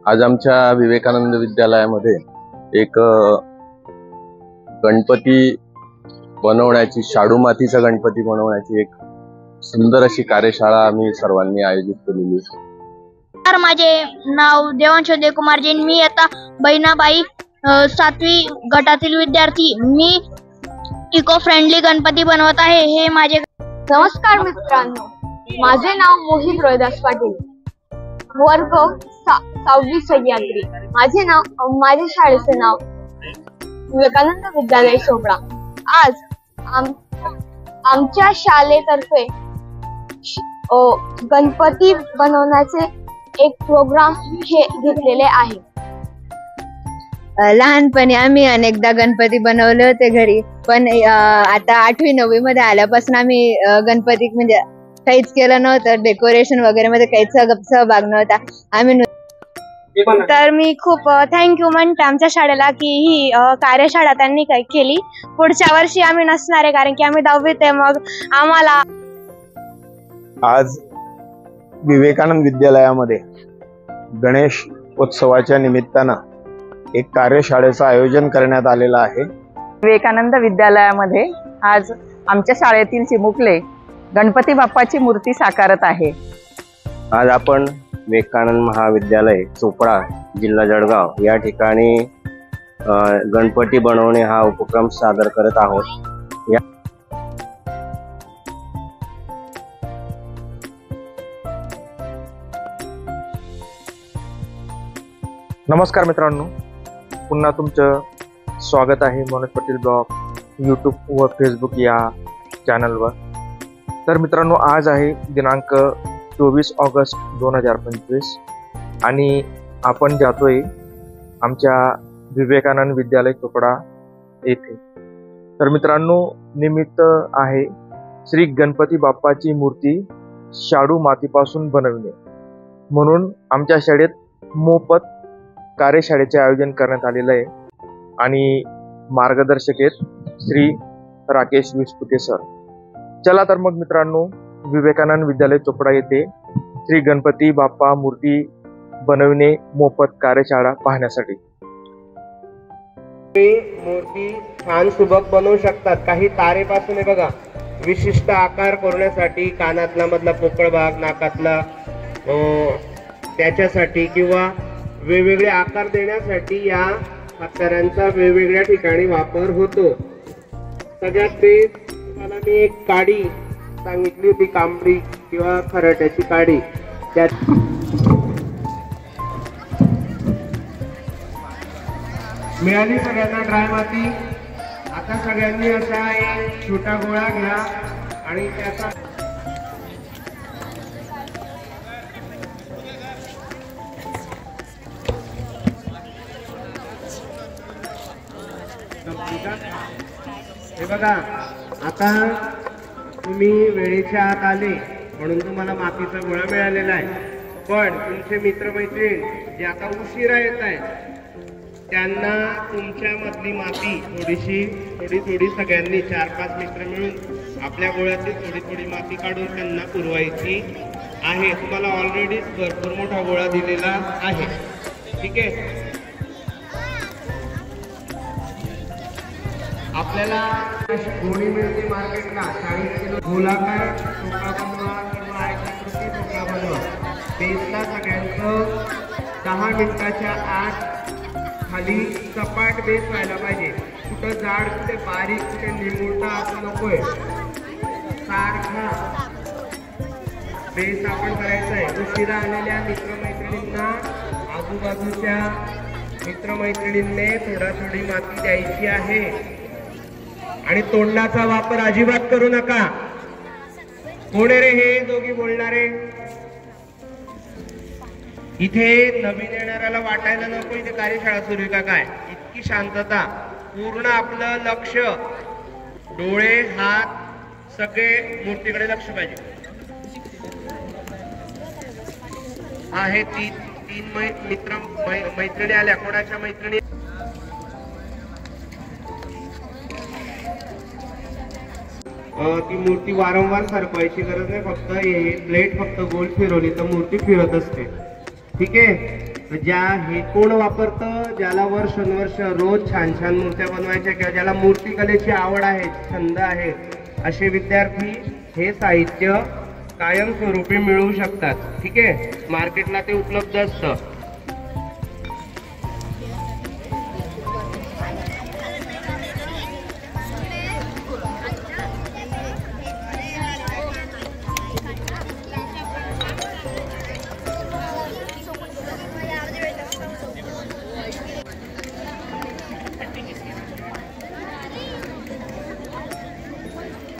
आज आमच्या विवेकानंद विद्यालयामध्ये एक गणपती बनवण्याची, शाडू मातीचा गणपती बनवण्याची एक सुंदर अशी कार्यशाळा आम्ही सर्वांनी आयोजित केलेली आहे। माझे नाव देवांश उदय कुमार जैन। मी आता बहिणाबाई 7वी गटातील विद्यार्थी। मी इको फ्रेंडली गणपती बनवत आहे। हे माझे नमस्कार मित्रांनो, माझे नाव मोहित रोहिदास पाटील, वर्ग 6वी सह्याद्री। माझ्या शाळेचे नाव विवेकानंद विद्यालय चोपडा। आज आमच्या शाळेतर्फे गणपती बनवण्याचे एक प्रोग्राम घेतलेले आहे। लहानपणी आम्ही अनेकदा गणपती बनवले होते घरी, पण आता 8वी 9वी मध्ये आल्यापासून आम्ही गणपती म्हणजे काहीच केलं नव्हतं। डेकोरेशन वगैरे मध्ये काहीच सहभाग नव्हता आम्ही। तर मी खूप थँक्यू म्हणते आमच्या शाळेला की ही कार्यशाळा त्यांनी काही केली। पुढच्या वर्षी आम्ही नसणार आहे, कारण की आम्ही 10वीत आहे। मग आम्हाला आज विवेकानंद विद्यालयामध्ये गणेश उत्सवाच्या निमित्तानं एक कार्यशाळेचं आयोजन करण्यात आलेलं आहे। विवेकानंद विद्यालयामध्ये आज आमच्या शाळेतील चिमुकले गणपती बाप्पाची मूर्ती साकारत आहे। आज आपण विवेकानंद महाविद्यालय चोपडा, जिल्हा जळगाव या ठिकाणी गणपती बनवणे हा उपक्रम सादर करत आहोत। नमस्कार मित्रांनो, पुन्हा तुमचं स्वागत आहे मनोज पटेल ब्लॉग यूट्यूब व फेसबुक या चॅनलवर। तर मित्रांनो, आज आहे दिनांक 24 ऑगस्ट 2025 आणि आपण जातोय आमच्या विवेकानंद विद्यालय चोपडा येथे। तर मित्रांनो, निमित्त आहे श्री गणपती बाप्पाची मूर्ती शाडू मातीपासून बनवणे, म्हणून आमच्या शाळेत मोफत कार्यशाळेचे आयोजन करण्यात आलेलं आहे आणि मार्गदर्शक आहेत श्री राकेश विस्पुते सर। चला तर मग मित्रांनो, विवेकानंद विद्यालय चोपडा येथे श्री गणपती बाप्पा मूर्ती बनवणे मोफत कार्यशाळा पाहण्यासाठी। मूर्ती छान सुबक बनवू शकतात। काही तारेपासून हे बघा विशिष्ट आकार करण्यासाठी, कानातला मधला पोकळ भाग, नाकातला त्याच्यासाठी किंवा वेगवेगळे आकार देण्यासाठी या हत्यारांचा वेगवेगळ्या ठिकाणी वापर होतो। सगळ्यात बेस्ट तुम्हाला मी एक काडी सांगितली होती, कांबळी किंवा खराट्याची काडी। त्यात मिळाली सगळ्यांना ड्राय माती। आता सगळ्यांनी असा एक छोटा गोळा घ्या आणि त्याचा हे बघा, आता तुम्ही वेळेच्या आत आले म्हणून तुम्हाला मातीचा गोळा मिळालेला आहे। पण तुमचे मित्रमैत्रीण जे आता उशिरा येत आहेत त्यांना तुमच्या मधली माती थोडी सगळ्यांनी 4-5 मित्र मिळून आपल्या गोळ्यातली थोडी माती काढून त्यांना पुरवायची आहे। तुम्हाला ऑलरेडी भरपूर मोठा गोळा दिलेला आहे, ठीक आहे। आपल्याला गोळी मिळते मार्केटला 40 किलो। गोलाकार टोपला बनवा किंवा आयताकृती टोपला बनवा। बेसला सगळ्यांचं 10 मिनिटाच्या आत खाली सपाट बेस व्हायला पाहिजे। कुठं जाड, कुठे बारीक, कुठे निमुळता असं नकोय, सारखा बेस आपण करायचा आहे। उशिरा आलेल्या मित्रमैत्रिणींना, आजूबाजूच्या मित्रमैत्रिणींनी थोडी माती द्यायची आहे आणि तोंडाचा वापर अजिबात करू नका। कोण रे हे दोघी बोलणारे? इथे नवीन येणाऱ्याला वाटायला नको इथे कार्यशाळा सुरू आहे का काय। इतकी शांतता, पूर्ण आपलं लक्ष, डोळे, हात सगळे मूर्तीकडे लक्ष पाहिजे। आहे तीन मैत्रिणी आल्या। कोणाच्या मैत्रिणी? ती मूर्ती वारंवार सरकवायची गरज नाही, फक्त हे प्लेट फक्त गोल फिरवली तर मूर्ती फिरत असते, ठीक आहे। हे कोण वापरतं, ज्याला वर्षानुवर्ष रोज छान छान मूर्त्या बनवायच्या किंवा ज्याला मूर्तिकलेची आवड आहे, छंद आहे, असे विद्यार्थी हे साहित्य कायमस्वरूपी मिळवू शकतात. ठीक आहे, मार्केटला ते उपलब्ध असतं.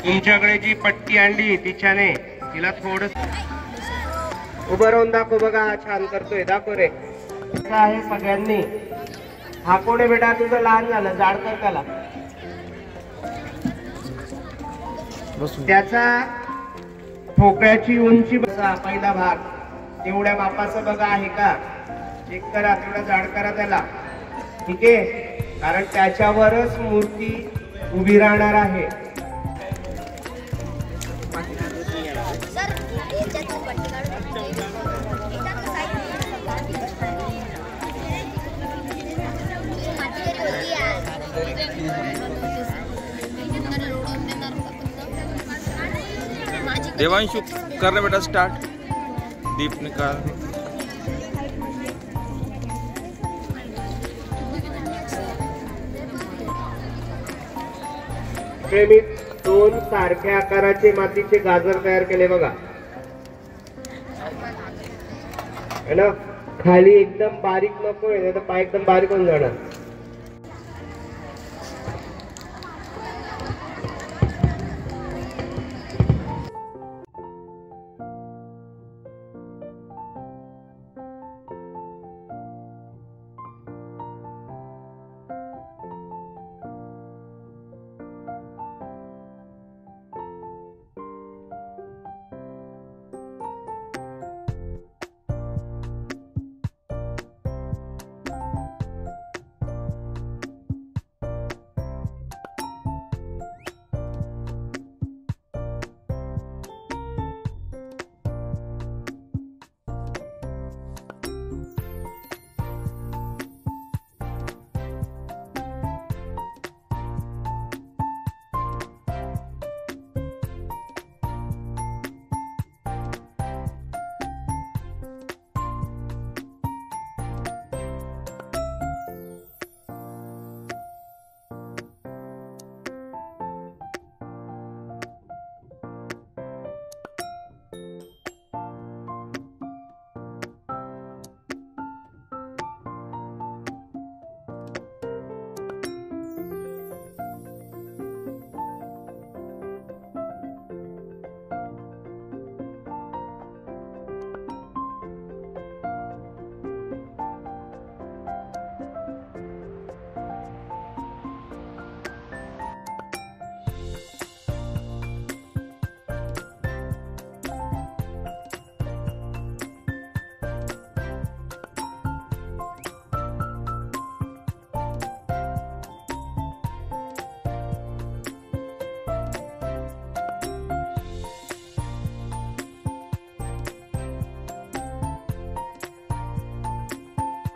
तुमच्याकडे जी पट्टी आणली तिच्याने तिला थोडं उभं राहून दाखव. बघा हा छान करतोय, दाखव रे. आहे सगळ्यांनी. हा कोण आहे बेटा? तुझं लहान झालं, जाड कर त्याला. त्याचा ठोकळ्याची उंची बघा, पहिला भाग तेवढ्या मापाचं बघा आहे का, चेक करा, तेवढा जाड करा त्याला. ठीक आहे, कारण त्याच्यावरच मूर्ती उभी राहणार आहे. देवांशु कर रहे बेटा स्टार्ट. दीप निकाल. मी 2 सारख्या आकाराचे मातीचे गाजर तयार केले बघा, है ना. खाली एकदम बारीक नकोय, नाही तर पाय एकदम बारीक होऊन जाणार.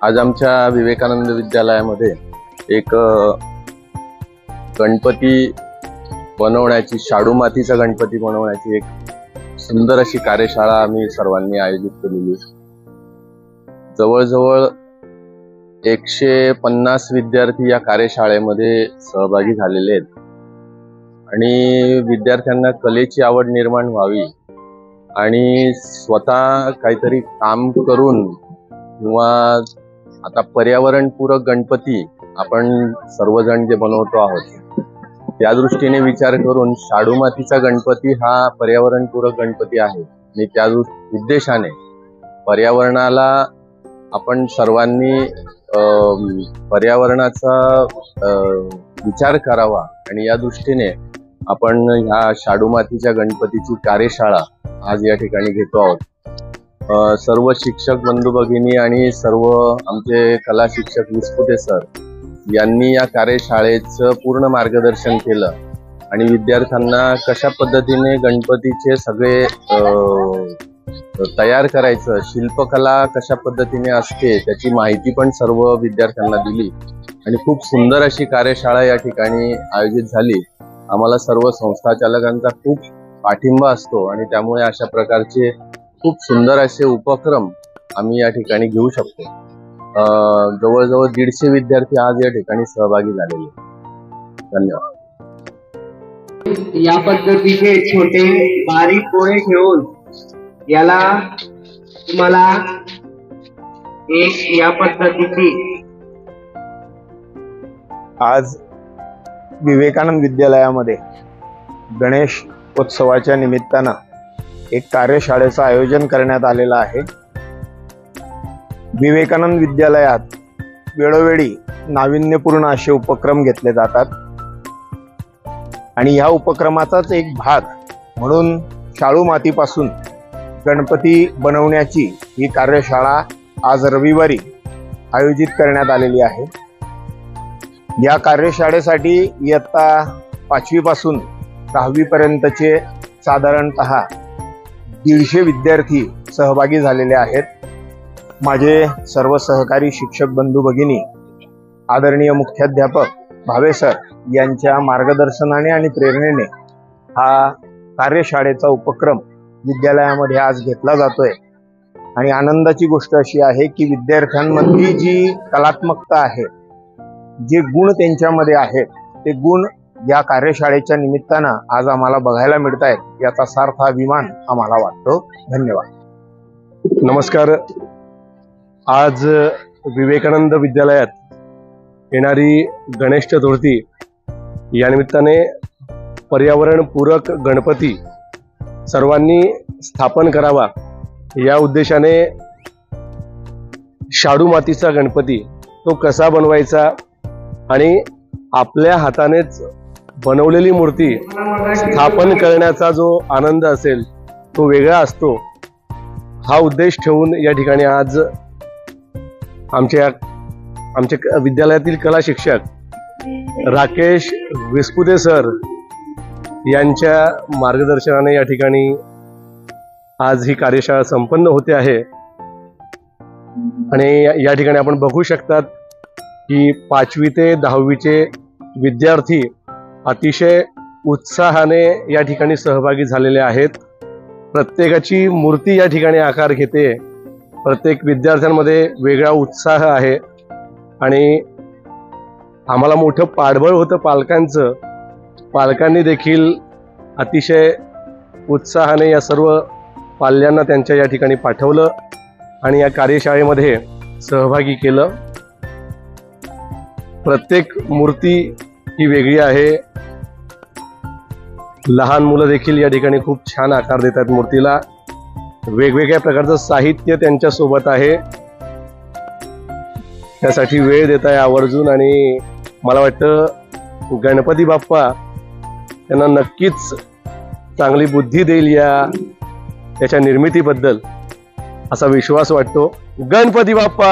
आज आमच्या विवेकानंद विद्यालयामध्ये एक गणपती बनवण्याची, शाडू मातीचा गणपती बनवण्याची एक सुंदर अशी कार्यशाळा आम्ही सर्वांनी आयोजित केलेली. जवळजवळ 150 विद्यार्थी या कार्यशाळेमध्ये सहभागी झालेले आहेत आणि विद्यार्थ्यांना कलेची आवड निर्माण व्हावी आणि स्वतः काहीतरी काम करून किंवा आता पर्यावरणपूरक गणपती आपण सर्वजण जे बनवतो आहोत त्या दृष्टीने विचार करून शाडू मातीचा गणपती हा पर्यावरणपूरक गणपती आहे आणि त्या उद्देशाने पर्यावरणाला आपण सर्वांनी पर्यावरणाचा विचार करावा आणि या दृष्टीने आपण ह्या शाडू मातीच्या गणपतीची कार्यशाळा आज या ठिकाणी घेतो आहोत. सर्व शिक्षक बंधू भगिनी आणि सर्व आमचे कला शिक्षक विस्पुते सर यांनी या कार्यशाळेचं पूर्ण मार्गदर्शन केलं आणि विद्यार्थ्यांना कशा पद्धतीने गणपतीचे सगळे तयार करायचं, शिल्पकला कशा पद्धतीने असते त्याची माहिती पण सर्व विद्यार्थ्यांना दिली आणि खूप सुंदर अशी कार्यशाळा या ठिकाणी आयोजित झाली. आम्हाला सर्व संस्थाचालकांचा खूप पाठिंबा असतो आणि त्यामुळे अशा प्रकारचे खूप सुंदर असे उपक्रम आम्ही या ठिकाणी घेऊ शकतो. जवळजवळ 150 विद्यार्थी आज या ठिकाणी सहभागी झालेले. धन्यवाद. या पद्धतीचे छोटे बारीक पोळे ठेवून याला तुम्हाला एक या पद्धतीची आज विवेकानंद विद्यालयामध्ये गणेश उत्सवाच्या निमित्तानं एक कार्यशाळेचं आयोजन करण्यात आलेलं आहे. विवेकानंद विद्यालयात वेळोवेळी नाविन्यपूर्ण असे उपक्रम घेतले जातात आणि ह्या उपक्रमाचाच एक भाग म्हणून शाळू मातीपासून गणपती बनवण्याची ही कार्यशाळा आज रविवारी आयोजित करण्यात आलेली आहे. या कार्यशाळेसाठी इयत्ता 5वी पासून 10वी पर्यंतचे साधारणतः 150 विद्यार्थी सहभागी झालेले आहेत. माझे सर्व सहकारी शिक्षक बंधू भगिनी, आदरणीय मुख्याध्यापक भावे सर यांच्या मार्गदर्शनाने आणि प्रेरणेने हा कार्यशाळेचा उपक्रम विद्यालयामध्ये आज घेतला जातोय. आणि आनंदाची गोष्ट अशी आहे की विद्यार्थ्यांमधली जी कलात्मकता आहे, जे गुण त्यांच्यामध्ये आहेत, ते गुण या कार्यशाळेच्या निमित्तानं आज आम्हाला बघायला मिळत आहेत. याचा सार्थ अभिमान आम्हाला वाटतो. धन्यवाद. नमस्कार. आज विवेकानंद विद्यालयात येणारी गणेश चतुर्थी या निमित्ताने पर्यावरणपूरक गणपती सर्वांनी स्थापन करावा या उद्देशाने शाडू मातीचा गणपती तो कसा बनवायचा आणि आपल्या हातानेच बनवलेली मूर्ती स्थापन करण्याचा जो आनंद असेल तो वेगळा असतो. हा उद्देश ठेवून या ठिकाणी आज आमच्या विद्यालयातील कला शिक्षक राकेश विस्पुते सर यांच्या मार्गदर्शनाने या ठिकाणी आज ही कार्यशाळा संपन्न होते आहे. आणि या ठिकाणी आपण बघू शकतात की 5वी ते 10वीचे विद्यार्थी अतिशय उत्साहाने या ठिकाणी सहभागी झालेले आहेत. प्रत्येकाची मूर्ती या ठिकाणी आकार घेते. प्रत्येक विद्यार्थ्यांमध्ये वेगळा उत्साह आहे आणि आम्हाला मोठं पाठबळ होतं पालकांचं. पालकांनी देखील अतिशय उत्साहाने या सर्व पाल्यांना त्यांच्या या ठिकाणी पाठवलं आणि या कार्यशाळेमध्ये सहभागी केलं. प्रत्येक मूर्ती ही वेगळी आहे. लहान मुलं देखील या ठिकाणी खूप छान आकार देतात मूर्तीला. वेगवेगळ्या प्रकारचं साहित्य त्यांच्या सोबत आहे. त्यासाठी वेळ देत आहे आवर्जून आणि मला वाटतं गणपती बाप्पा त्यांना नक्कीच चांगली बुद्धी देईल त्याच्या निर्मितीबद्दल असा विश्वास वाटतो. गणपती बाप्पा.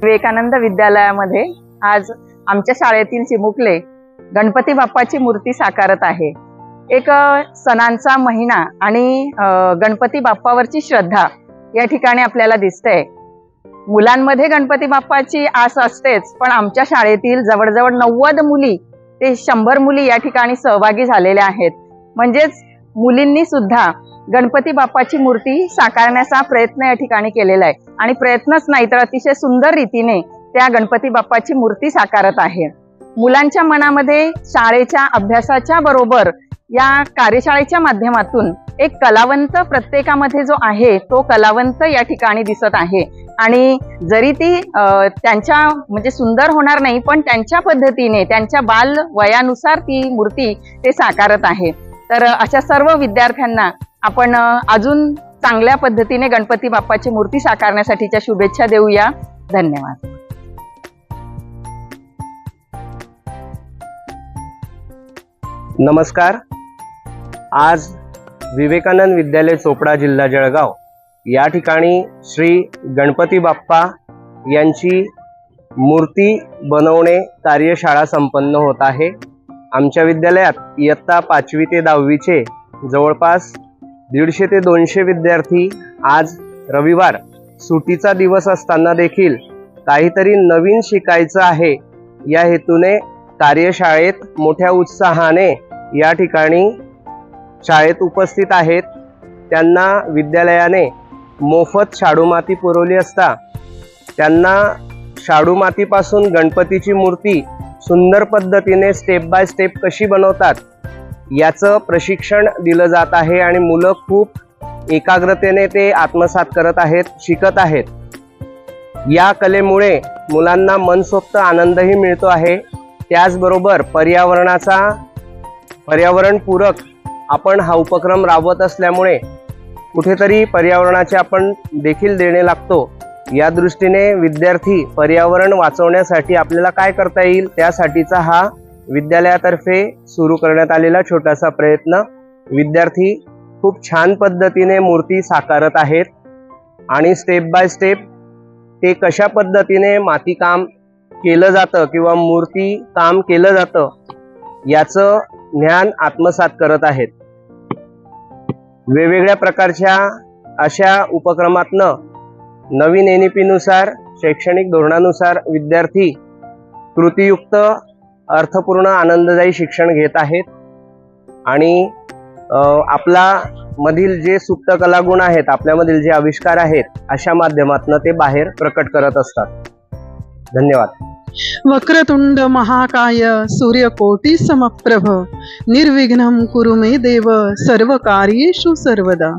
विवेकानंद विद्यालयामध्ये आज आमच्या शाळेतील चिमुकले गणपती बाप्पाची मूर्ती साकारत आहे. एक सणांचा महिना आणि गणपती बाप्पावरची श्रद्धा या ठिकाणी आपल्याला दिसते. मुलांमध्ये गणपती बाप्पाची आस असतेच, पण आमच्या शाळेतील जवळजवळ 90 मुली ते 100 मुली या ठिकाणी सहभागी झालेल्या आहेत. म्हणजेच मुलींनी सुद्धा गणपती बाप्पाची मूर्ती साकारण्याचा प्रयत्न या ठिकाणी केलेला आहे आणि प्रयत्नच नाही तर अतिशय सुंदर रीतीने त्या गणपती बाप्पाची मूर्ती साकारत आहे. मुलांच्या मनामध्ये शाळेच्या अभ्यासाच्या बरोबर या कार्यशाळेच्या माध्यमातून एक कलावंत प्रत्येकामध्ये जो आहे तो कलावंत या ठिकाणी दिसत आहे आणि जरी ती त्यांच्या म्हणजे सुंदर होणार नाही, पण त्यांच्या पद्धतीने त्यांच्या बाल वयानुसार ती मूर्ती ते साकारत आहे. तर अशा सर्व विद्यार्थ्यांना आपण अजून चांगल्या पद्धतीने गणपती बाप्पाची मूर्ती साकारण्यासाठीच्या शुभेच्छा देऊया. धन्यवाद. नमस्कार. आज विवेकानंद विद्यालय चोपडा, जिल्हा जळगाव या ठिकाणी श्री गणपती बाप्पा यांची मूर्ती बनवणे कार्यशाळा संपन्न होत आहे. आमच्या विद्यालयात इयत्ता 5वी ते 10वीचे जवळपास 150 ते 200 विद्यार्थी आज रविवार सुटीचा दिवस असताना देखील काहीतरी नवीन शिकायचं आहे या हेतूने कार्यशाळेत मोठ्या उत्साहाने या ठिकाणी शाळेत उपस्थित आहेत। त्यांना विद्यालयाने मोफत शाडू माती पुरवली असता त्यांना शाडू मातीपासून गणपतीची मूर्ती सुंदर पद्धतीने स्टेप बाय स्टेप कशी बनवतात याचं प्रशिक्षण दिलं जात आहे आणि मुलं खूप एकाग्रतेने ते आत्मसात करत आहेत, शिकत आहेत। या कलेमुळे मुलांना मनसोक्त आनंदही मिळतो आहे। त्याचबरोबर पर्यावरणपूरक आपण हा उपक्रम राबवत असल्यामुळे कुठेतरी पर्यावरणाचे आपण देखील देणे लागतो। या दृष्टीने विद्यार्थी पर्यावरण वाचवण्यासाठी आपल्याला काय करता येईल त्यासाठीचा हा विद्यालयातर्फे सुरू करण्यात आलेला छोटासा प्रयत्न। विद्यार्थी खूप छान पद्धतीने मूर्ती साकारत आहेत आणि स्टेप बाय स्टेप ते कशा पद्धतीने मातीकाम केलं जातं किंवा मूर्ती काम केलं जातं याचं ज्ञान आत्मसात करत आहेत। वेगवेगळ्या प्रकारच्या अशा उपक्रमातनं नवीन NEP नुसार शैक्षणिक धोरणानुसार विद्यार्थी कृतीयुक्त अर्थपूर्ण आनंददायी शिक्षण घेत आहेत आणि आपला मधील जे सुप्त कलागुण आहेत, आपल्यामधील जे आविष्कार आहेत अशा माध्यमातून ते बाहेर प्रकट करत असतात। धन्यवाद। वक्रतुंड महाकाय सूर्यकोटि समप्रभ निर्विघ्नं कुरु मे देव सर्व कार्येषु सर्वदा।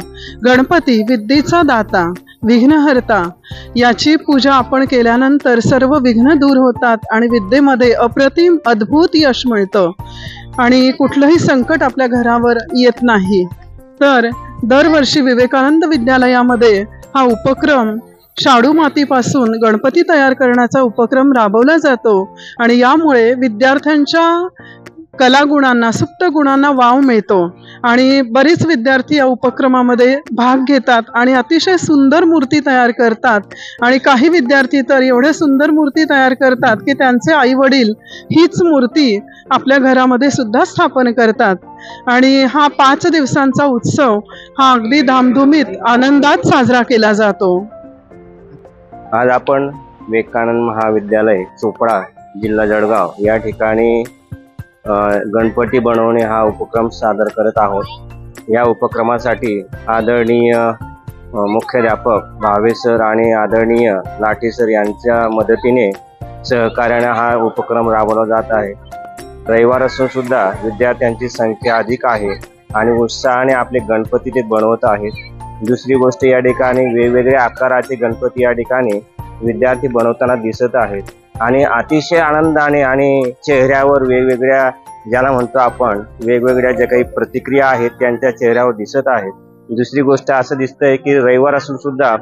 गणपती विद्येचा दाता विघ्नहर्ता याची पूजा आपण केल्यानंतर सर्व विघ्न दूर होतात आणि विद्येमध्ये अप्रतिम अद्भुत यश मिळतं आणि कुठलंही संकट आपल्या घरावर येत नाही। तर दरवर्षी विवेकानंद विद्यालयामध्ये हा उपक्रम शाडू मातीपासून गणपती तयार करण्याचा उपक्रम राबवला जातो आणि यामुळे विद्यार्थ्यांच्या कलागुणांना, सुप्त गुणांना वाव मिळतो आणि बरेच विद्यार्थी या उपक्रमामध्ये भाग घेतात आणि अतिशय सुंदर मूर्ती तयार करतात आणि काही विद्यार्थी तर एवढे सुंदर मूर्ती तयार करतात की त्यांचे आई वडील हीच मूर्ती आपल्या घरामध्ये सुद्धा स्थापन करतात आणि हा 5 दिवसांचा उत्सव हा अगदी धामधुमीत आनंदात साजरा केला जातो। आज आपण विवेकानंद महाविद्यालय चोपडा जिल्हा जळगाव या ठिकाणी गणपती बनवणे हा उपक्रम सादर करत आहोत। या उपक्रमासाठी आदरणीय मुख्याध्यापक भावे सर आणि आदरणीय लाठी सर यांच्या मदतीने सहकार्याने हा उपक्रम राबवला जात आहे। रविवार असून सुद्धा विद्यार्थ्यांची संख्या अधिक आहे आणि उत्साहाने आपले गणपती ते बनवत आहेत। दुसरी गोष्ट या ठिकाणी वेगवेगळ्या आकाराचे गणपती या ठिकाणी विद्यार्थी बनवताना दिसत आहेत आणि अतिशय आनंदाने आणि चेहऱ्यावर वेगवेगळ्या ज्याला म्हणतो आपण वेगवेगळ्या ज्या काही प्रतिक्रिया आहेत त्यांच्या चेहऱ्यावर दिसत आहेत। दुसरी गोष्ट असं दिसतंय की रविवार असून सुद्धा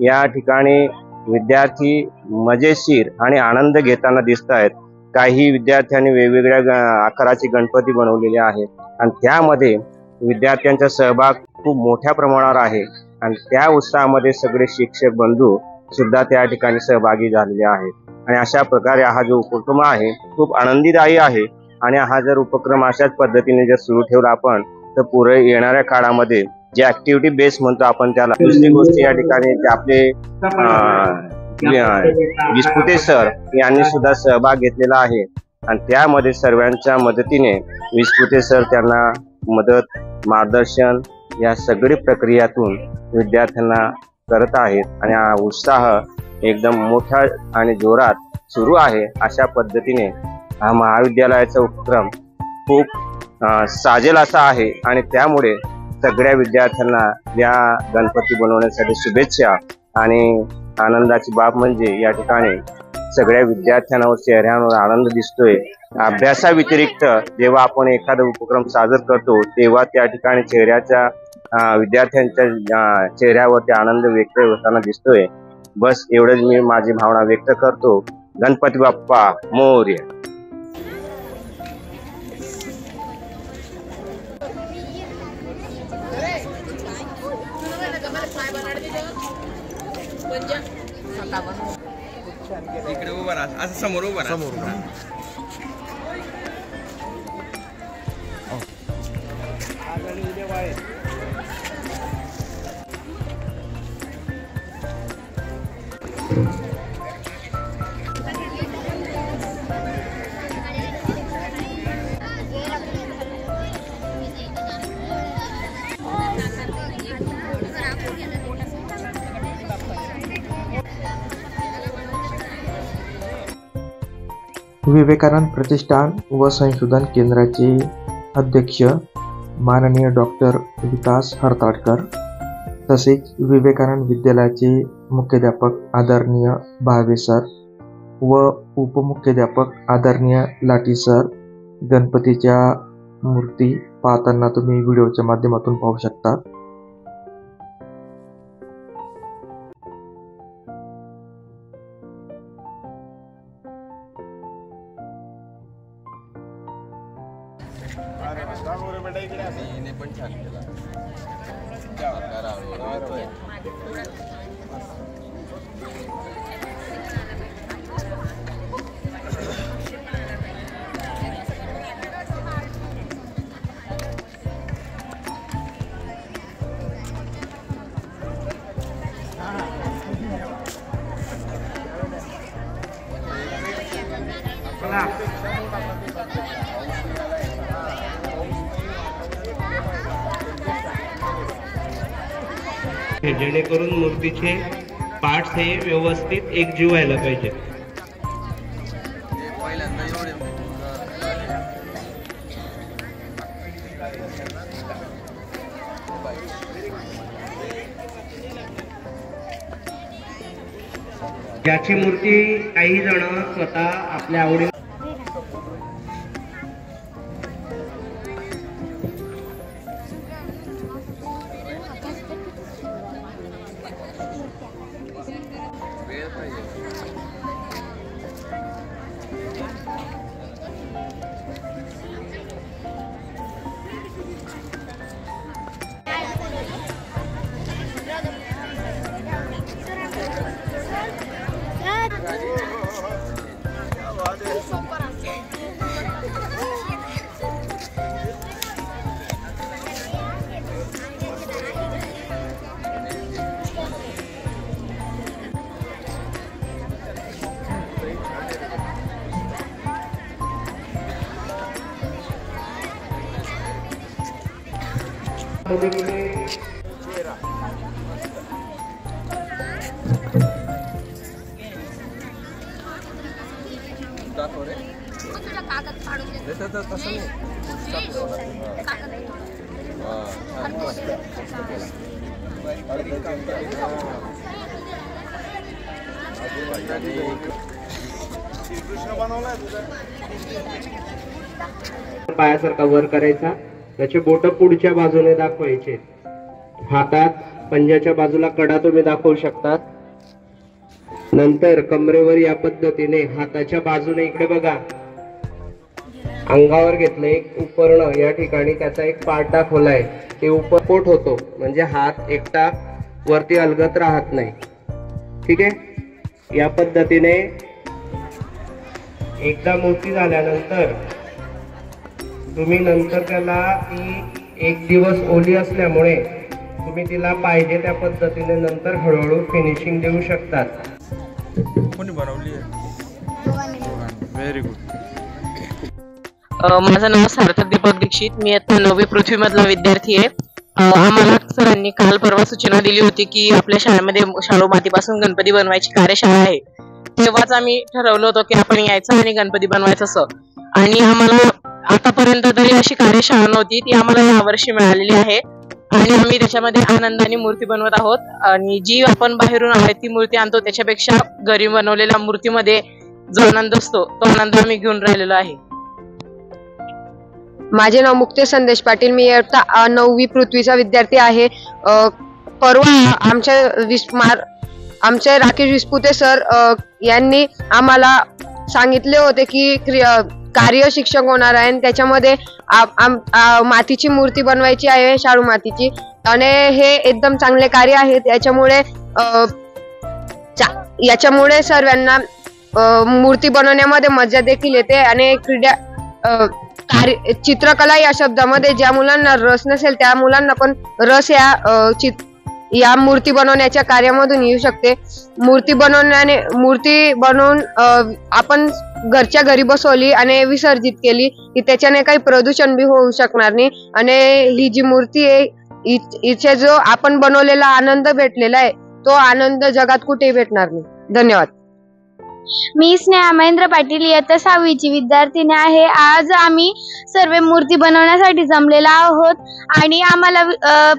या ठिकाणी विद्यार्थी मजेशीर आणि आनंद घेताना दिसत आहेत। काही विद्यार्थ्यांनी वेगवेगळ्या आकाराचे गणपती बनवलेले आहेत आणि त्यामध्ये विद्यार्थ्यांचा सहभाग खूप मोठ्या प्रमाणावर आहे आणि त्या उत्साहामध्ये सगळे शिक्षक बंधू सुद्धा त्या ठिकाणी सहभागी झालेले आहेत आणि अशा प्रकारे हा जो उपक्रम आहे खूप आनंदीदायी आहे आणि हा जर उपक्रम अशाच पद्धतीने जर सुरू ठेवला आपण तर पुढे येणाऱ्या काळामध्ये जे ऍक्टिव्हिटी बेस म्हणतो आपण त्याला। दुसरी गोष्ट या ठिकाणी आपले विस्पुते सर यांनी सुद्धा सहभाग घेतलेला आहे आणि त्यामध्ये सर्वांच्या मदतीने विस्पुते सर त्यांना मदत मार्गदर्शन या सगळी प्रक्रियातून विद्यार्थ्यांना करत आहेत आणि हा उत्साह एकदम मोठा आणि जोरात सुरू आहे। अशा पद्धतीने हा महाविद्यालयाचा उपक्रम खूप साजेल असा आहे आणि त्यामुळे सगळ्या विद्यार्थ्यांना या गणपती बनवण्यासाठी शुभेच्छा। आणि आनंदाची बाब म्हणजे या ठिकाणी सगळ्या विद्यार्थ्यांवर चेहऱ्यावर आनंद दिसतोय। अभ्यासाव्यतिरिक्त जेव्हा आपण एखादा उपक्रम सादर करतो तेव्हा त्या ठिकाणी विद्यार्थ्यांच्या चेहऱ्यावरती आनंद व्यक्त होताना दिसतोय। बस एवढंच मी माझी भावना व्यक्त करतो। गणपती बाप्पा मोरया। इकडे उभा राहा, असं समोर उभा राहा। आज आणि उद्या विवेकानंद प्रतिष्ठान व संशोधन केंद्राचे अध्यक्ष माननीय डॉक्टर विकास हरताडकर, तसेच विवेकानंद विद्यालयाचे मुख्याध्यापक आदरणीय भावे सर व उपमुख्याध्यापक आदरणीय लाठी सर गणपतीच्या मूर्ती पाहताना तुम्ही व्हिडिओच्या माध्यमातून पाहू शकता। जेणेकरून मूर्तीचे पार्ट्स हे व्यवस्थित एकजीव व्हायला पाहिजे। ज्याची मूर्ती काही जण स्वतः आपल्या आवडी पायासारखा वर करायचा, त्याचे बोट पुढच्या बाजूने दाखवायचे, हातात पंजाच्या बाजूला कडा तुम्ही दाखवू शकतात। नंतर कमरेवर या पद्धतीने हाताच्या बाजूने इकडे बघा अंगावर घेतलं एक उपर्ण, या ठिकाणी त्याचा एक पार्ट दाखवलाय, ते उपरपोट होतो, म्हणजे हात एकटा वरती अलगत राहत नाही। ठीक आहे, या पद्धतीने एकदा मूर्ती झाल्यानंतर तुम्ही नंतर त्याला ती एक दिवस ओली असल्यामुळे तुम्ही तिला पाहिजे त्या पद्धतीने नंतर हळूहळू फिनिशिंग देऊ शकतात। कोणी बनवली आहे? Very good. माझं नाव सार्थक दीपक दीक्षित, मी आता 9वी पृथ्वी मधला विद्यार्थी आहे। आम्हाला सरांनी काल परवा सूचना दिली होती की आपल्या शाळेमध्ये शाडू मातीपासून गणपती बनवायची कार्यशाळा आहे। तेव्हाच आम्ही ठरवलं होतं की आपण यायचं आणि गणपती बनवायचं असं, आणि आम्हाला आतापर्यंत तरी अशी कार्यशाळा नव्हती, ती आम्हाला यावर्षी मिळालेली आहे आणि आम्ही त्याच्यामध्ये आनंदाने मूर्ती बनवत आहोत। आणि जी आपण बाहेरून आहे ती मूर्ती आणतो त्याच्यापेक्षा घरी बनवलेल्या मूर्तीमध्ये जो आनंद असतो तो आनंद आम्ही घेऊन राहिलेलो आहे। माझे नाव मुक्तेश संदेश पाटील, मी इयत्ता 9वी पृथ्वीचा विद्यार्थी आहे। परवा आमचे राकेश विस्पुते सर यांनी आम्हाला सांगितले होते की कार्य शिक्षक होणार आहे, त्याच्यामध्ये मातीची मूर्ती बनवायची आहे, शाडू मातीची, आणि हे एकदम चांगले कार्य आहे। याच्यामुळे सर्वांना मूर्ती बनवण्यामध्ये मजा देखील येते आणि चित्रकला या शब्दामध्ये ज्या मुलांना रस नसेल त्या मुलांना पण रस या मूर्ती बनवण्याच्या कार्यामधून येऊ शकते. मूर्ती बनवून आपण घरच्या घरी बसवली आणि विसर्जित केली की त्याच्याने काही प्रदूषण बी होऊ शकणार नाही. आणि ही जी मूर्ती आहे इथे जो आपण बनवलेला आनंद भेटलेला आहे तो आनंद जगात कुठेही भेटणार नाही. धन्यवाद. मी स्नेहा महेंद्र पाटील इयत्ता 6वीची विद्यार्थिनी आहे. आज आम्ही सर्व मूर्ती बनवण्यासाठी जमलेलो आहोत आणि आम्हाला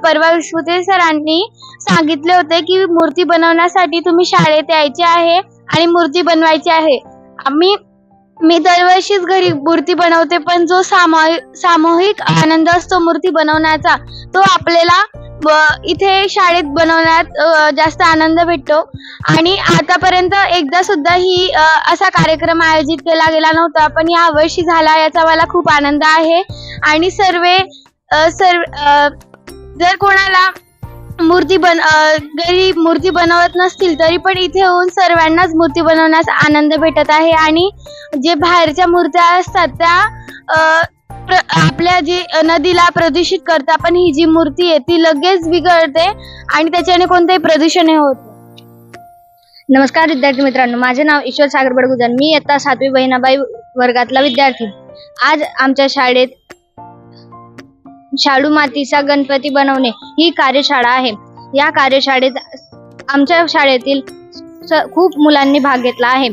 परवा विश्वते सरांनी सांगितले होते की मूर्ती बनवण्यासाठी तुम्ही शाळेत यायचे आहे आणि मूर्ती बनवायची आहे. मी दरवर्षीच घरी मूर्ती बनवते, पण जो सामूहिक आनंद असतो मूर्ती बनवण्याचा तो आपल्याला इथे शाळेत बनवण्यात जास्त आनंद भेटतो. आणि आतापर्यंत एकदा सुद्धा ही असा कार्यक्रम आयोजित केला गेला नव्हता, पण या वर्षी झाला याचा मला खूप आनंद आहे. आणि जर कोणाला घरी मूर्ती बनवत नसतील तरी पण इथे येऊन सर्वांनाच मूर्ती बनवण्यास आनंद भेटत आहे. आणि जे बाहेरच्या मूर्त्या असतात त्या आपल्या जी नदीला प्रदूषित करतात, पण ही जी मूर्ती आहे ती लगेच बिघडते आणि त्याच्याने कोणतेही प्रदूषण होत. नमस्कार विद्यार्थी मित्रांनो, माझे नाव ईश्वर सागर बडगुजर. मी इयत्ता 7वी बहिणाबाई वर्गातला विद्यार्थी. आज आमच्या शाळेत शाडू मातीचा गणपती बनवणे ही कार्यशाळा आहे. या कार्यशाळेत आमच्या शाळेतील खूप मुलांनी भाग घेतला आहे.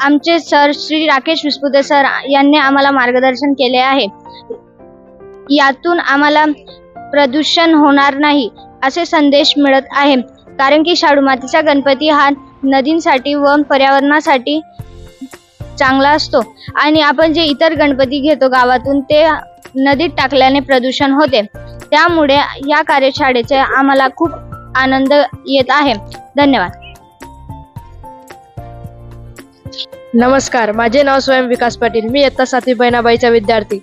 आमचे सर श्री राकेश विस्पुते सर यांनी आम्हाला मार्गदर्शन केले आहे. यातून आम्हाला प्रदूषण होणार नाही असे संदेश मिळत आहे, कारण की शाडू मातीचा गणपती हा नदींसाठी व पर्यावरणासाठी चांगला असतो. आणि आपण जे इतर गणपती घेतो गावातून ते नदीत टाकल्याने प्रदूषण होते. त्यामुळे या कार्यशाळेचे आम्हाला खूप आनंद येत आहे. धन्यवाद. नमस्कार, माझे नाव स्वयं विकास पाटील. मी इयत्ता 7वी बहिणाबाईचा विद्यार्थी.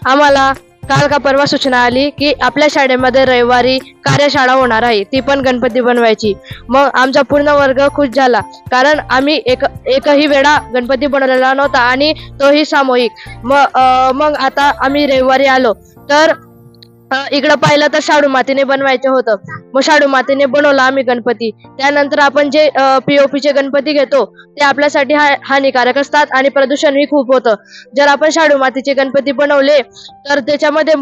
आम्हाला काल का परवा सूचना आली की आपल्या शाळेमध्ये रविवारी कार्यशाळा होणार आहे, ती पण गणपती बनवायची. मग आमचा पूर्ण वर्ग खुश झाला, कारण आम्ही एकही वेळा गणपती बनवलेला नव्हता आणि तोही सामूहिक. मग आता आम्ही रविवारी आलो तर इकडं पाहिलं तर शाडू मातीने बनवायचं होतं. मग शाडू मातीने बनवला आम्ही गणपती. त्यानंतर आपण जे POPचे गणपती घेतो ते आपल्यासाठी हानिकारक असतात आणि प्रदूषणही खूप होतं. जर आपण शाडू मातीचे गणपती बनवले तर त्याच्यामध्ये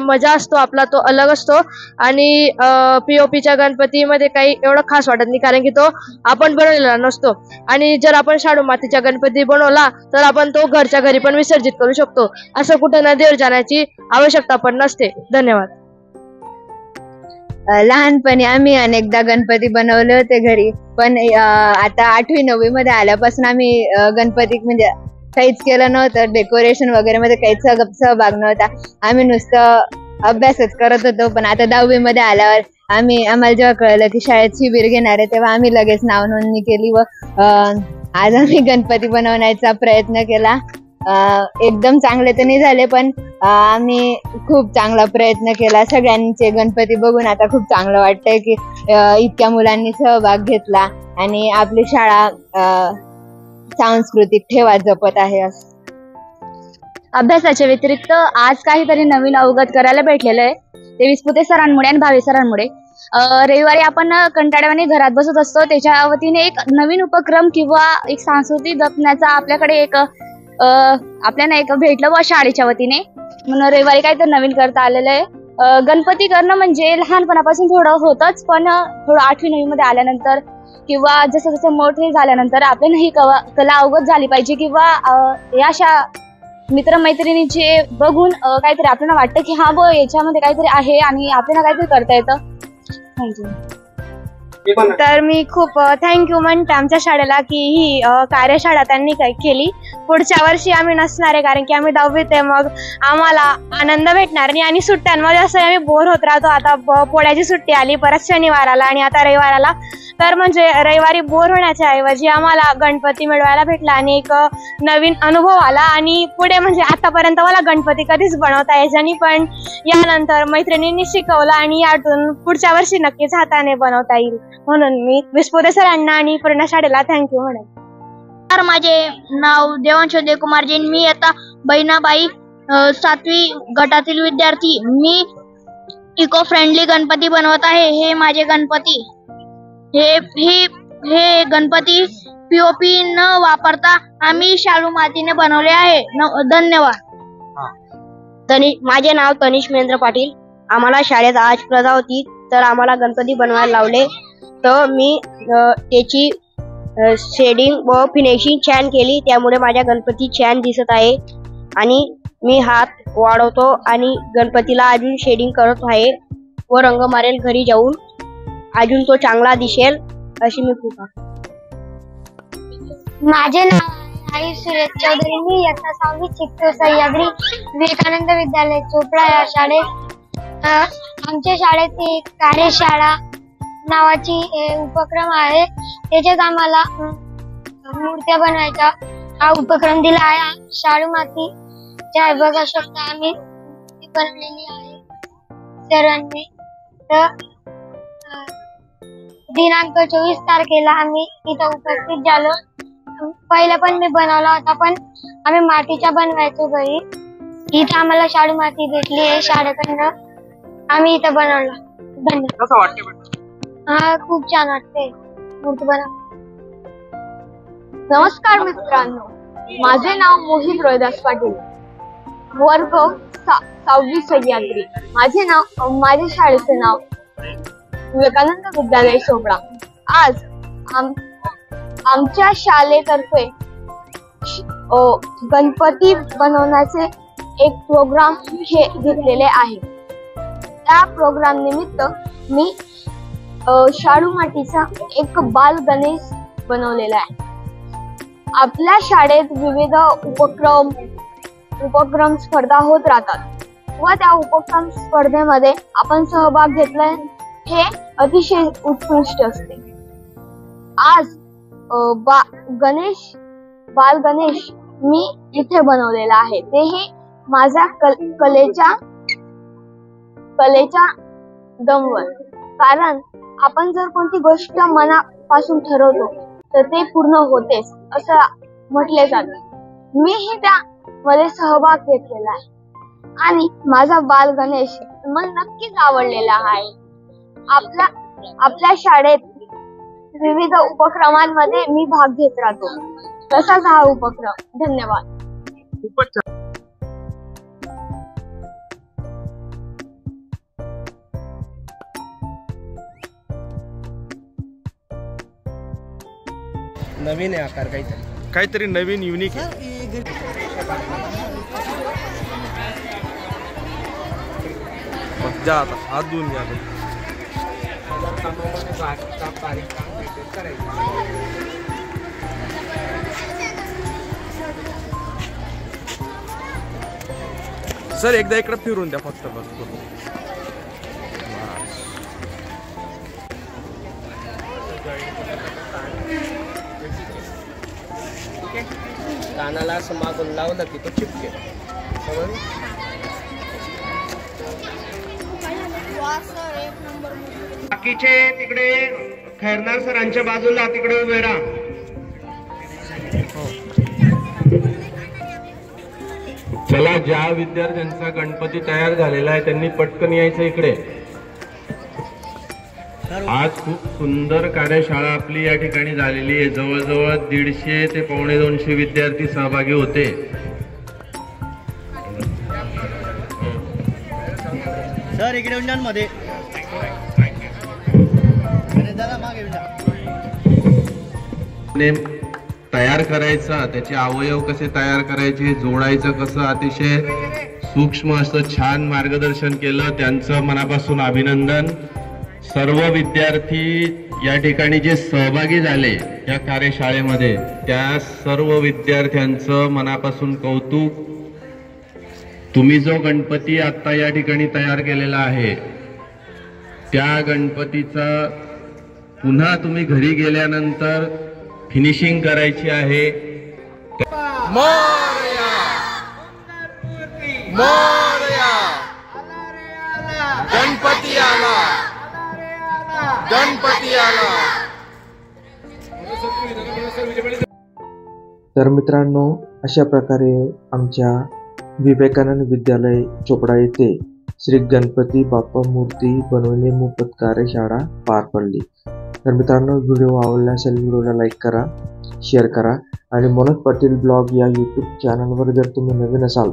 मजा असतो आपला तो अलग असतो. आणि POPच्या गणपतीमध्ये काही एवढं खास वाटत नाही, कारण की तो आपण बनवलेला नसतो. आणि जर आपण शाडू मातीचा गणपती बनवला तर आपण तो घरच्या घरी पण विसर्जित करू शकतो. असं कुठं नदीवर जाण्याची आवश्यकता पण नसते. धन्यवाद. लहानपणी आम्ही अनेकदा गणपती बनवले होते घरी, पण आता 8वी 9वी मध्ये आल्यापासून आम्ही गणपती म्हणजे काहीच केलं नव्हतं. डेकोरेशन वगैरे मध्ये काहीच सहभाग नव्हता. आम्ही नुसतं अभ्यासच करत होतो. पण आता 10वी मध्ये आल्यावर आम्हाला जेव्हा कळलं की शाळेत शिबिर घेणार आहे तेव्हा आम्ही लगेच नाव नोंदणी केली व आज आम्ही गणपती बनवण्याचा प्रयत्न केला. एकदम चांगले तर नाही झाले, पण आम्ही खूप चांगला प्रयत्न केला. सगळ्यांचे गणपती बघून आता खूप चांगलं वाटतंय की इतक्या मुलांनी सहभाग घेतला आणि आपली शाळा सांस्कृतिक ठेवा जपत आहे. अभ्यासाच्या व्यतिरिक्त आज काहीतरी नवीन अवगत करायला भेटलेलं आहे, ते विस्पुते सरांमुळे आणि भावे सरांमुळे. रविवारी आपण कंटाळ्याने घरात बसत असतो, त्याच्या वतीने एक नवीन उपक्रम किंवा एक संस्कृती जपण्याचा आपल्याकडे आपल्याला एक भेटलं व शाळेच्या वतीने, म्हणून रविवारी काय तर नवीन करता आलेलं आहे. गणपती करणं म्हणजे लहानपणापासून थोडं होतच, पण थोडं 8वी 9वी मध्ये आल्यानंतर किंवा जसं जसं मोठे झाल्यानंतर आपल्याला ही कला अवगत झाली पाहिजे, किंवा या अशा मित्रमैत्रिणींचे बघून काहीतरी आपल्याला वाटतं की हा बो याच्यामध्ये काहीतरी आहे आणि आपल्याला काहीतरी करता येतं. थँक्यू. तर मी खूप थँक्यू म्हणते आमच्या शाळेला की ही कार्यशाळा त्यांनी केली. पुढच्या वर्षी आम्ही नसणार आहे, कारण की आम्ही 10वीत आहे. मग आम्हाला आनंद भेटणार नाही आणि सुट्ट्यांमध्ये असं आम्ही बोर होत राहतो. आता पोळ्याची सुट्टी आली, परत शनिवाराला आणि आता रविवाराला. तर म्हणजे रविवारी बोर होण्याच्या ऐवजी आम्हाला गणपती मिळवायला भेटला आणि एक नवीन अनुभव आला. आणि पुढे म्हणजे आतापर्यंत मला गणपती कधीच बनवता यायचा नाही, पण यानंतर मैत्रिणींनी शिकवलं आणि यातून पुढच्या वर्षी नक्कीच हाताने बनवता येईल. म्हणून मी विस्पुते सरांना आणि पूर्ण शाळेला थँक्यू म्हणत. माझे नाव देवांश देवकुमार जैन. मी आता बहिणाबाई 7वी गटातील विद्यार्थी. मी इको फ्रेंडली गणपती बनवत आहे. हे माझे गणपती, हे गणपती पीओपी न वापरता आम्ही शालू मातीने बनवले आहे. धन्यवाद. माझे नाव तनिष महेंद्र पाटील. आम्हाला शाळेत आज स्पर्धा होती, तर आम्हाला गणपती बनवायला लावले. तर मी त्याची शेडिंग व फिनिशिंग छान केली, त्यामुळे माझ्या गणपती छान दिसत आहे. आणि मी हात वाढवतो आणि गणपतीला अजून शेडिंग करत आहे व रंग मारेल घरी जाऊन, अजून तो चांगला दिसेल अशी मी कृपा. माझे नाव आई सुरेश चौधरी. मी इयत्ता 6वी शिकतो सह्याद्री विवेकानंद विद्यालय चोपडा या शाळेत. आमच्या शाळेत एक कार्यशाळा नावाची उपक्रम आहे. त्याच्यात आम्हाला मूर्त्या बनवायचा हा उपक्रम दिला आहे. शाडू मातीच्या बघा शकता आम्ही बनवलेली आहे सर्वांनी. तर दिनांक 24 तारखेला आम्ही इथं उपस्थित झालो. पहिला पण मी बनवला होता, पण आम्ही मातीच्या बनवायचो घरी. इथं आम्हाला शाडू माती भेटली आहे शाळेकडनं, आम्ही इथं बनवला. धन्यवाद. कसं वाटते? हा, खूप छान वाटते मूर्ती बनव. नमस्कार मित्रांनो, माझे नाव मोहित रोहिदास पाटील, वर्ग 6वी सह्याद्री. माझ्या शाळेचे नाव विवेकानंद विद्यालय चोपडा. आज आमच्या शाळेतर्फे गणपती बनवण्याचे एक प्रोग्राम घेतलेले आहे. त्या प्रोग्राम निमित्त मी शाडू मातीचा एक बाल गणेश बनवलेला आहे. आपल्या शाळेत विविध उपक्रम स्पर्धा होत राहतात व त्या उपक्रम स्पर्धेमध्ये आपण सहभाग घेतलाय हे अतिशय उत्कृष्ट असते. आज बाल गणेश मी इथे बनवलेला आहे. तेही माझ्या कलेच्या दमवर. कारण आपण जर कोणती गोष्ट मनापासून ठरवतो तर ते पूर्ण होतेच असं म्हटले जाते. मीही त्यामध्ये सहभाग घेतलेला आहे आणि माझा बाल गणेश मला नक्कीच आवडलेला आहे. आपल्या शाळेत विविध उपक्रमांमध्ये मी भाग घेत राहतो, तसाच हा उपक्रम. धन्यवाद. खूपच छान. नवीन आहे आकार काहीतरी नवीन युनिक आहे. जा आता हात धुवून घ्या. सर एकदा इकडे फिरून द्या फक्त बस. कानाला असं मागून लावलं की तो चिपके. बाकीचे तिकडे खैरनार सरांच्या बाजूला तिकडे उभे राहा. चला, ज्या विद्यार्थ्यांचा गणपती तयार झालेला आहे त्यांनी पटकन यायचं इकडे. आज खूप सुंदर कार्यशाळा आपली या ठिकाणी झालेली आहे. जवळजवळ 150 ते 150 विद्यार्थी सहभागी होते. सर इकडे मध्ये तयार करायचा, त्याचे अवयव कसे तयार करायचे, जोडायचं कसं, अतिशय सूक्ष्म असं छान मार्गदर्शन केलं. त्यांचं मनापासून अभिनंदन. सर्व विद्यार्थी या ठिकाणी जे सहभागी झाले या कार्यशाळेमध्ये त्या सर्व विद्यार्थ्यांचं मनापासून कौतुक. तुम्ही जो गणपती आता या ठिकाणी तयार केलेला आहे त्या गणपतीचा पुन्हा तुम्ही घरी गेल्यानंतर फिनिशिंग करायची आहे. मोरया मोरया गणपती आला, गणपती आला. तर मित्रांनो, अशा प्रकारे आमच्या विवेकानंद विद्यालय चोपडा येथे श्री गणपती बाप्पा मूर्ती बनवणे मोफत कार्यशाळा पार पडली. तर मित्रांनो, व्हिडिओ आवडला असेल व्हिडिओला लाईक करा, शेअर करा आणि मनोज पाटील ब्लॉग या यूट्यूब चॅनलवर जर तुम्ही नवीन असाल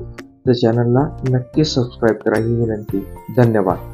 तर चॅनलला नक्की सबस्क्राईब करा ही विनंती. धन्यवाद.